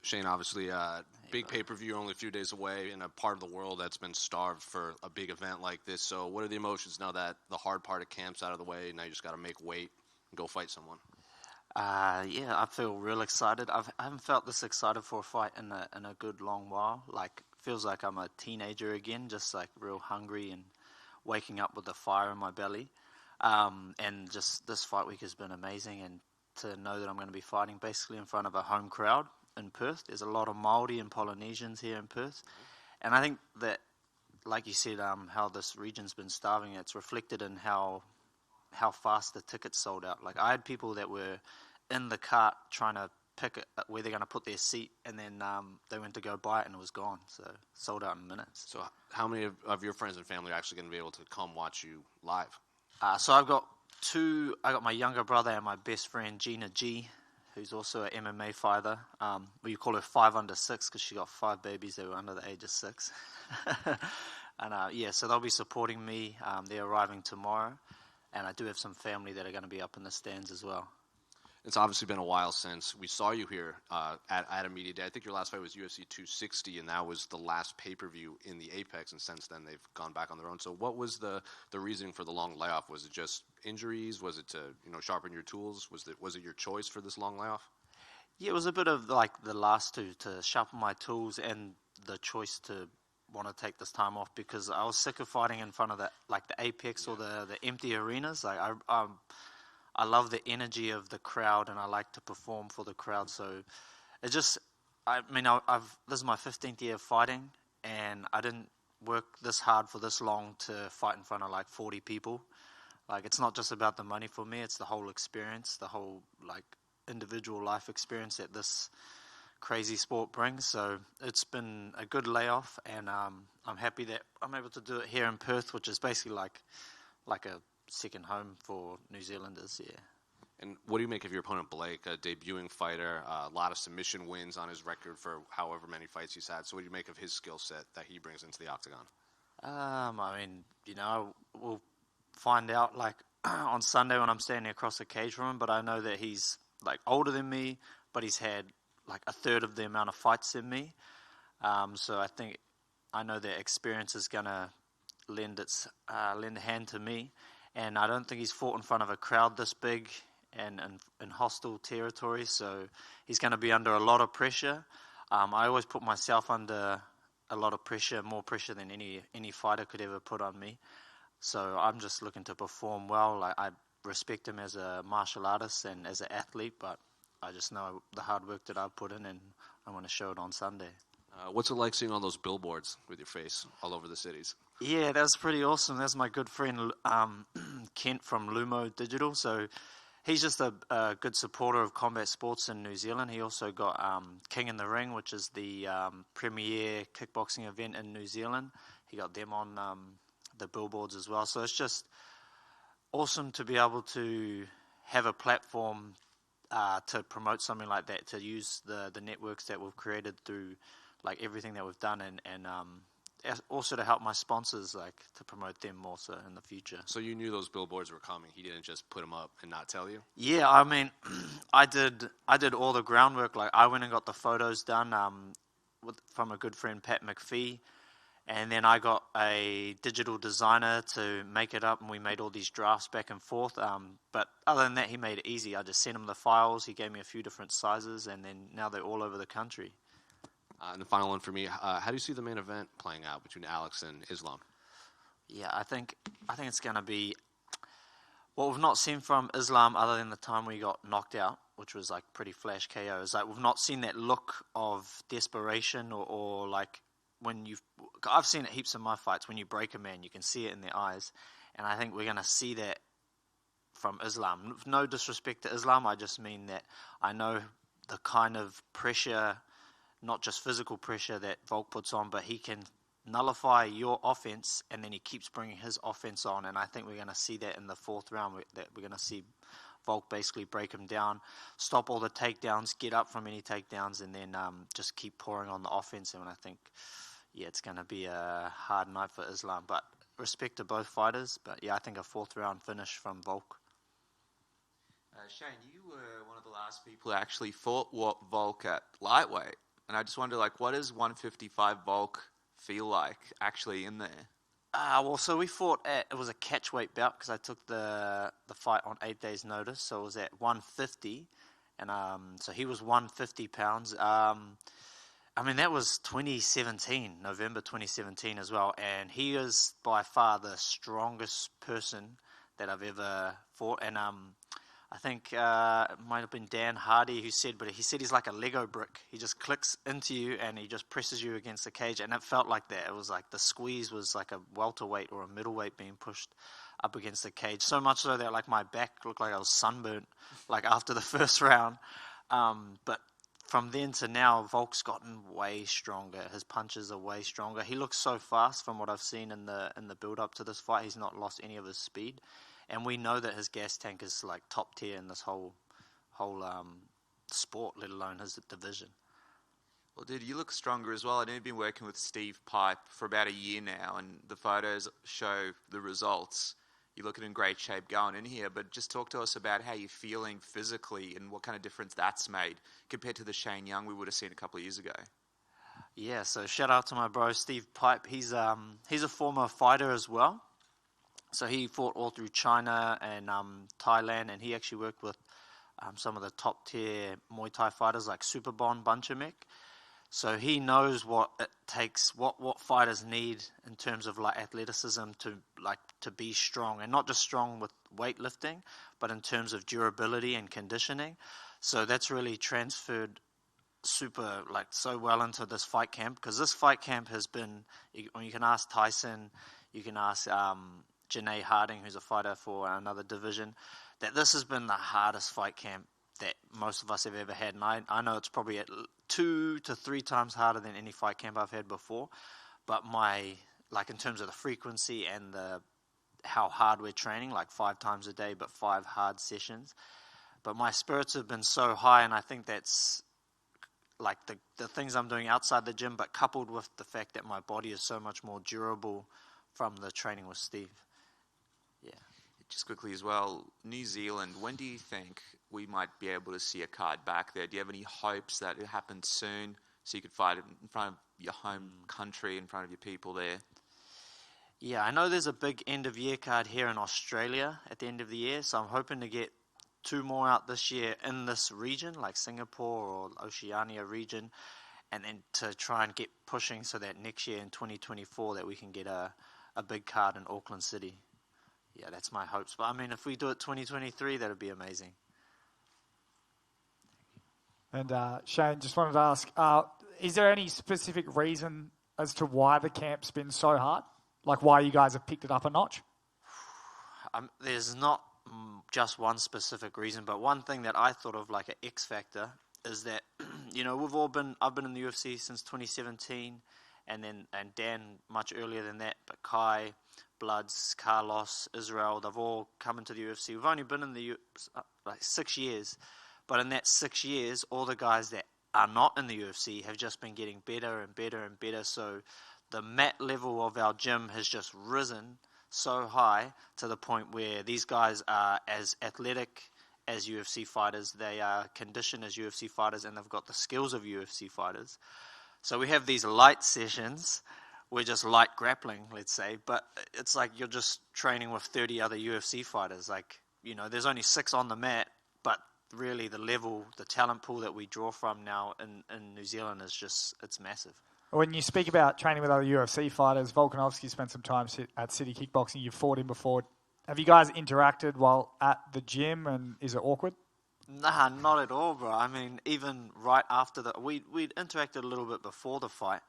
Shane, obviously, big pay-per-view only a few days away in a part of the world that's been starved for a big event like this. So what are the emotions now that the hard part of camp's out of the way? Now you just got to make weight and go fight someone. Yeah, I feel real excited. I haven't felt this excited for a fight in a good long while. Like, feels like I'm a teenager again, just like real hungry and waking up with a fire in my belly. And just this fight week has been amazing, and to know that I'm going to be fighting basically in front of a home crowd in Perth. There's a lot of Māori and Polynesians here in Perth, and I think that, like you said, how this region's been starving, it's reflected in how fast the tickets sold out. Like, I had people that were in the cart trying to pick where they're going to put their seat, and then they went to go buy it and it was gone. So sold out in minutes. So how many of your friends and family are actually going to be able to come watch you live? So I've got two. I got my younger brother and my best friend Gina G, who's also an MMA fighter. We call her 5 under 6 because she got 5 babies that were under the age of 6. And so they'll be supporting me. They're arriving tomorrow, and I do have some family that are going to be up in the stands as well. It's obviously been a while since we saw you here at a media day. I think your last fight was UFC 260, and that was the last pay-per-view in the Apex, and since then they've gone back on their own. So what was the reasoning for the long layoff? Was it just injuries? Was it to sharpen your tools? Was it your choice for this long layoff? Yeah, it was a bit of like the last two, to sharpen my tools and the choice to want to take this time off, because I was sick of fighting in front of the Apex or the empty arenas. Like I love the energy of the crowd, and I like to perform for the crowd. So it just, this is my 15th year of fighting, and I didn't work this hard for this long to fight in front of like 40 people. Like, it's not just about the money for me, it's the whole experience, the whole like individual life experience that this crazy sport brings. So it's been a good layoff, and I'm happy that I'm able to do it here in Perth, which is basically like a second home for New Zealanders. Yeah. And what do you make of your opponent Blake, a debuting fighter, a lot of submission wins on his record for however many fights he's had? So what do you make of his skill set that he brings into the octagon? We'll find out like on Sunday when I'm standing across the cage from him, but I know that he's like older than me, but he's had like a third of the amount of fights than me. So I know that experience is going to lend a hand to me. And I don't think he's fought in front of a crowd this big and in hostile territory, so he's going to be under a lot of pressure. I always put myself under a lot of pressure, more pressure than any fighter could ever put on me. So I'm just looking to perform well. I respect him as a martial artist and as an athlete, but I just know the hard work that I've put in, and I want to show it on Sunday. What's it like seeing all those billboards with your face all over the cities? Yeah, that's pretty awesome. That's my good friend Kent from Lumo Digital. So he's just a good supporter of combat sports in New Zealand. He also got King in the Ring, which is the premier kickboxing event in New Zealand. He got them on the billboards as well. So it's just awesome to be able to have a platform to promote something like that, to use the networks that we've created through like everything that we've done, and also to help my sponsors, like to promote them more so in the future. So you knew those billboards were coming. He didn't just put them up and not tell you? Yeah, I mean, I did all the groundwork. Like, I went and got the photos done from a good friend, Pat McPhee, and then I got a digital designer to make it up, and we made all these drafts back and forth. But other than that, he made it easy. I just sent him the files. He gave me a few different sizes, and then now they're all over the country. And the final one for me, how do you see the main event playing out between Alex and Islam? Yeah, I think it's going to be what we've not seen from Islam, other than the time we got knocked out, which was like pretty flash KO. Is like we've not seen that look of desperation or like I've seen it heaps in my fights. When you break a man, you can see it in their eyes, and I think we're going to see that from Islam. No disrespect to Islam, I just mean that I know the kind of pressure, not just physical pressure that Volk puts on, but he can nullify your offense, and then he keeps bringing his offense on. And I think we're going to see that in the 4th round, that we're going to see Volk basically break him down, stop all the takedowns, get up from any takedowns, and then just keep pouring on the offense. And I think, it's going to be a hard night for Islam. But respect to both fighters. But I think a 4th round finish from Volk. Shane, you were one of the last people who actually fought Volk at lightweight. And I just wonder, like, what does 155 Volk feel like actually in there? So we fought it was a catchweight bout because I took the fight on 8 days' notice. So it was at 150, and so he was 150 pounds. That was 2017, November 2017 as well, and he is by far the strongest person that I've ever fought. And I think it might have been Dan Hardy who said, but he said he's like a Lego brick. He just clicks into you and he just presses you against the cage, and it felt like that. It was like the squeeze was like a welterweight or a middleweight being pushed up against the cage. So much so that like my back looked like I was sunburnt like after the first round. But from then to now, Volk's gotten way stronger. His punches are way stronger. He looks so fast from what I've seen in the build up to this fight. He's not lost any of his speed. And we know that his gas tank is like top tier in this whole sport, let alone his division. Well, dude, you look stronger as well. I know you've been working with Steve Pipe for about a year now, and the photos show the results. You're looking in great shape going in here, but just talk to us about how you're feeling physically and what kind of difference that's made compared to the Shane Young we would have seen a couple of years ago. Yeah, so shout out to my bro Steve Pipe. He's a former fighter as well. So he fought all through China and Thailand, and he actually worked with some of the top-tier Muay Thai fighters like Superbon Bunchamek. So he knows what it takes, what fighters need in terms of like athleticism to be strong, and not just strong with weightlifting, but in terms of durability and conditioning. So that's really transferred so well into this fight camp, because this fight camp has been, you can ask Tyson, you can ask Janae Harding, who's a fighter for another division, that this has been the hardest fight camp that most of us have ever had. And I know it's probably at 2 to 3 times harder than any fight camp I've had before. But in terms of the frequency and how hard we're training, like 5 times a day, but 5 hard sessions. But my spirits have been so high, and I think that's like the things I'm doing outside the gym, but coupled with the fact that my body is so much more durable from the training with Steve. Yeah. Just quickly as well, New Zealand, when do you think we might be able to see a card back there? Do you have any hopes that it happens soon so you could fight it in front of your home country, in front of your people there? Yeah, I know there's a big end-of-year card here in Australia at the end of the year, so I'm hoping to get 2 more out this year in this region, like Singapore or Oceania region, and then to try and get pushing so that next year in 2024 that we can get a big card in Auckland City. Yeah, that's my hopes. But if we do it 2023, that would be amazing. And Shane, just wanted to ask, is there any specific reason as to why the camp's been so hard? Like why you guys have picked it up a notch? There's not just one specific reason, but one thing that I thought of like an X factor is that, I've been in the UFC since 2017, and Dan much earlier than that, but Kai, Bloods, Carlos, Israel, they've all come into the UFC. We've only been in the UFC 6 years, but in that 6 years, all the guys that are not in the UFC have just been getting better and better and better. So the mat level of our gym has just risen so high to the point where these guys are as athletic as UFC fighters. They are conditioned as UFC fighters, and they've got the skills of UFC fighters. So we have these light sessions. We're just light grappling, let's say, but it's like you're just training with 30 other UFC fighters. There's only 6 on the mat, but really the talent pool that we draw from now in New Zealand is it's massive. When you speak about training with other UFC fighters, Volkanovski spent some time at City Kickboxing. You've fought him before. Have you guys interacted while at the gym, and is it awkward? Nah, not at all, bro. Even right after we'd interacted a little bit before the fight.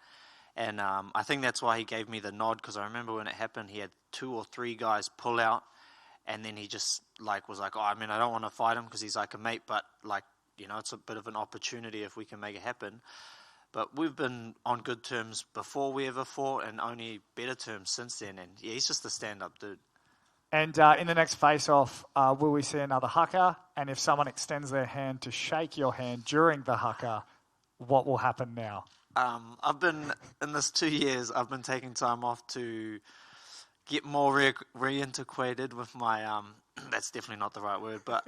And I think that's why he gave me the nod, because I remember when it happened, he had 2 or 3 guys pull out, and then he just was like, I don't want to fight him because he's like a mate, but it's a bit of an opportunity if we can make it happen. But we've been on good terms before we ever fought, and only better terms since then. And yeah, he's just a stand-up dude. And in the next face-off, will we see another haka? And if someone extends their hand to shake your hand during the haka, what will happen now? I've been, in this 2 years, I've been taking time off to get more reintegrated with my, that's definitely not the right word, but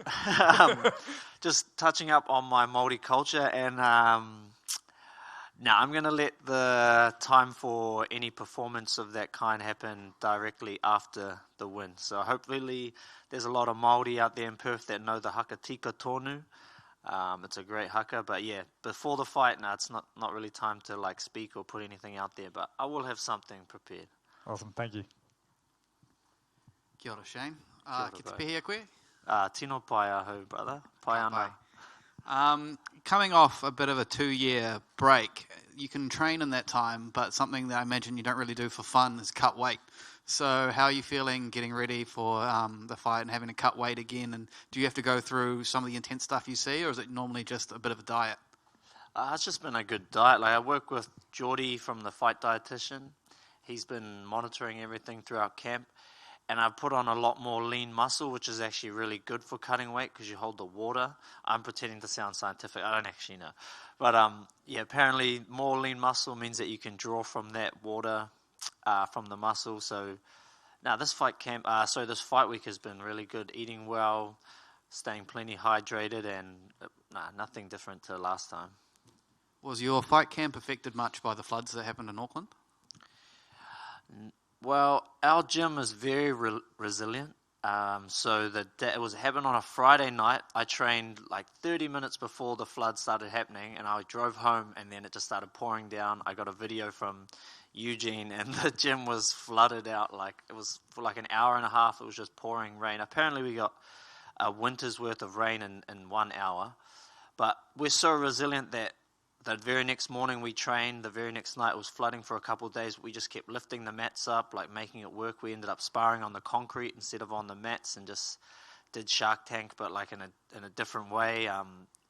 just touching up on my Māori culture. And Now, I'm going to let the time for any performance of that kind happen directly after the win. So hopefully there's a lot of Māori out there in Perth that know the haka tika tonu. It's a great haka, but yeah, before the fight, it's not really time to like speak or put anything out there, but I will have something prepared. Awesome, thank you. Kia ora, Shane. ora, Ki te bro. pēhea koe? Tino pai aho, brother. Pai ana. Coming off a bit of a 2-year break, you can train in that time, but something that I imagine you don't really do for fun is cut weight. So how are you feeling getting ready for the fight and having to cut weight again? And do you have to go through some of the intense stuff you see, or is it normally just a bit of a diet? It's just been a good diet. Like I work with Geordie from the fight dietitian. He's been monitoring everything throughout camp. And I've put on a lot more lean muscle, which is actually really good for cutting weight because you hold the water. I'm pretending to sound scientific. I don't actually know. But yeah, apparently more lean muscle means that you can draw from that water from the muscle. So now this fight week has been really good. Eating well, staying plenty hydrated, and nothing different to last time. Was your fight camp affected much by the floods that happened in Auckland? Well, our gym is very resilient. So it was happened on a Friday night. I trained like 30 minutes before the flood started happening, and I drove home, and then it just started pouring down. I got a video from Eugene, and the gym was flooded out. Like it was for like an hour and a half. It was just pouring rain. Apparently, we got a winter's worth of rain in 1 hour. But we're so resilient that the very next morning we trained, the very next night it was flooding for a couple of days. We just kept lifting the mats up, like making it work. We ended up sparring on the concrete instead of on the mats and just did Shark Tank, but like in a different way.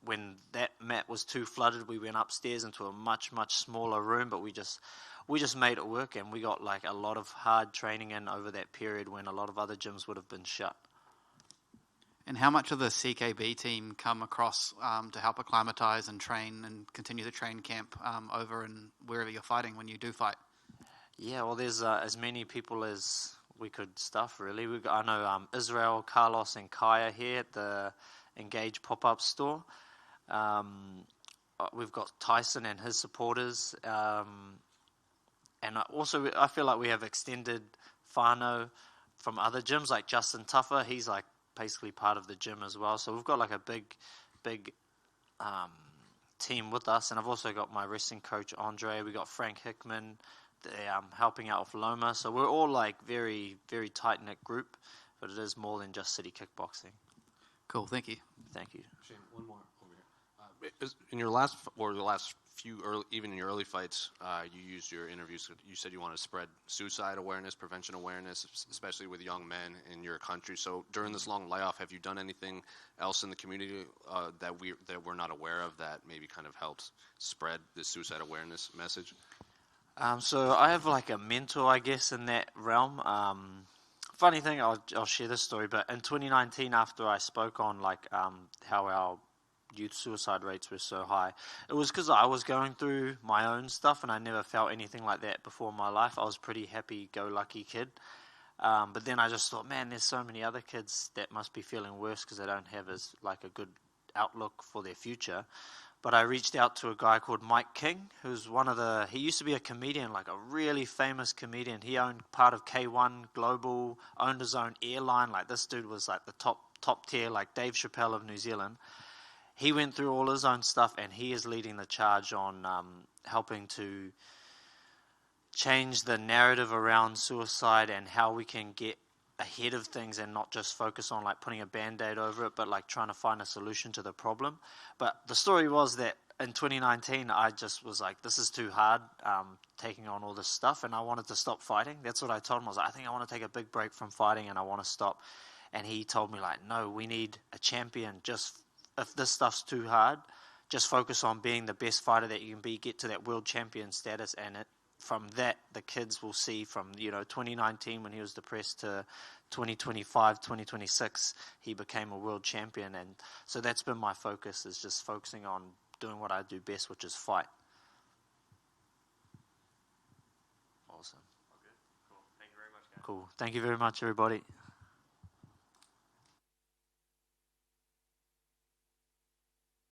When that mat was too flooded, we went upstairs into a much, much smaller room, but we just made it work, and we got like a lot of hard training in over that period when a lot of other gyms would have been shut. And how much of the CKB team come across to help acclimatise and train and continue the train camp over and wherever you're fighting when you do fight? Yeah, well, there's as many people as we could stuff, really. I know Israel, Carlos, and Kaya here at the Engage pop-up store. We've got Tyson and his supporters. And also, I feel like we have extended whānau from other gyms, like Justin Tuffer. He's like basically part of the gym as well. So we've got like a big team with us. And I've also got my wrestling coach, Andre. We got Frank Hickman helping out with Loma. So we're all like very, very tight-knit group, but it is more than just city kickboxing. Cool, thank you. Thank you. Shane, one more over here. In your last few even in your early fights, you used your interviews. You said you want to spread suicide awareness, prevention awareness, especially with young men in your country. So during this long layoff, have you done anything else in the community that we're not aware of that maybe kind of helps spread this suicide awareness message? So I have like a mentor, I guess, in that realm. Funny thing, I'll share this story. But in 2019, after I spoke on like how our youth suicide rates were so high, it was because I was going through my own stuff, and I never felt anything like that before in my life. I was a pretty happy-go-lucky kid, but then I just thought, man, there's so many other kids that must be feeling worse because they don't have as like a good outlook for their future. But I reached out to a guy called Mike King, who's he used to be a comedian, like a really famous comedian. He owned part of K1 Global, owned his own airline. Like this dude was like the top tier, like Dave Chappelle of New Zealand. He went through all his own stuff, and he is leading the charge on helping to change the narrative around suicide and how we can get ahead of things and not just focus on like putting a band-aid over it, but like trying to find a solution to the problem. But the story was that in 2019, I just was like, this is too hard, taking on all this stuff, and I wanted to stop fighting. That's what I told him. I was like, I think I want to take a big break from fighting, and I want to stop. And he told me like, no, we need a champion. Just if this stuff's too hard, just focus on being the best fighter that you can be, get to that world champion status, and from that, the kids will see from 2019 when he was depressed to 2025, 2026, he became a world champion. And so that's been my focus, is just focusing on doing what I do best, which is fight. Awesome. Okay, cool. Thank you very much, guys. Cool. Thank you very much, everybody.